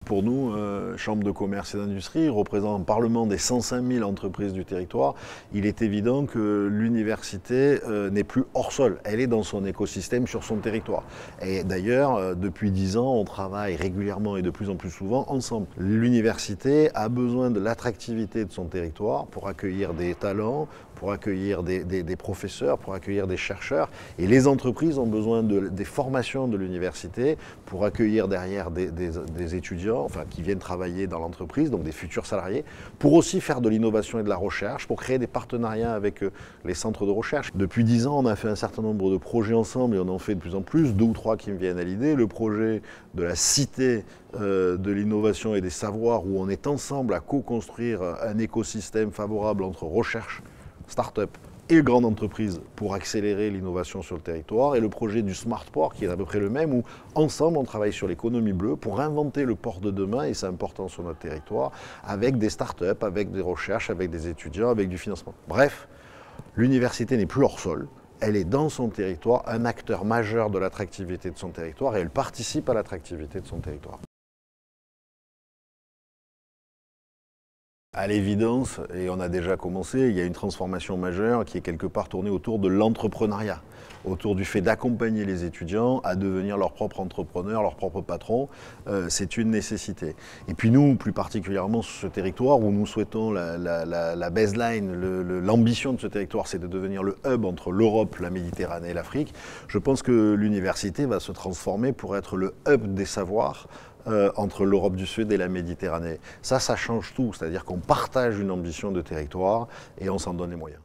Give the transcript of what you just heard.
Pour nous, Chambre de commerce et d'industrie, représentant le Parlement des 105 000 entreprises du territoire, il est évident que l'université n'est plus hors sol. Elle est dans son écosystème, sur son territoire. Et d'ailleurs, depuis 10 ans, on travaille régulièrement et de plus en plus souvent ensemble. L'université a besoin de l'attractivité de son territoire pour accueillir des talents, pour accueillir des professeurs, pour accueillir des chercheurs. Et les entreprises ont besoin des formations de l'université pour accueillir derrière des étudiants, enfin, qui viennent travailler dans l'entreprise, donc des futurs salariés, pour aussi faire de l'innovation et de la recherche, pour créer des partenariats avec les centres de recherche. Depuis 10 ans, on a fait un certain nombre de projets ensemble et on en fait de plus en plus, 2 ou 3 qui me viennent à l'idée. Le projet de la cité de l'innovation et des savoirs, où on est ensemble à co-construire un écosystème favorable entre recherche, start-up et grande entreprise pour accélérer l'innovation sur le territoire, et le projet du Smart Port qui est à peu près le même, où ensemble on travaille sur l'économie bleue pour inventer le port de demain, et c'est important sur notre territoire, avec des start-up, avec des recherches, avec des étudiants, avec du financement. Bref, l'université n'est plus hors sol, elle est dans son territoire, un acteur majeur de l'attractivité de son territoire, et elle participe à l'attractivité de son territoire. À l'évidence, et on a déjà commencé, il y a une transformation majeure qui est quelque part tournée autour de l'entrepreneuriat, autour du fait d'accompagner les étudiants à devenir leurs propres entrepreneurs, leurs propres patrons. C'est une nécessité. Et puis nous, plus particulièrement sur ce territoire où nous souhaitons la baseline, l'ambition de ce territoire, c'est de devenir le hub entre l'Europe, la Méditerranée et l'Afrique. Je pense que l'université va se transformer pour être le hub des savoirs entre l'Europe du Sud et la Méditerranée. Ça change tout, c'est-à-dire qu'on partage une ambition de territoire et on s'en donne les moyens.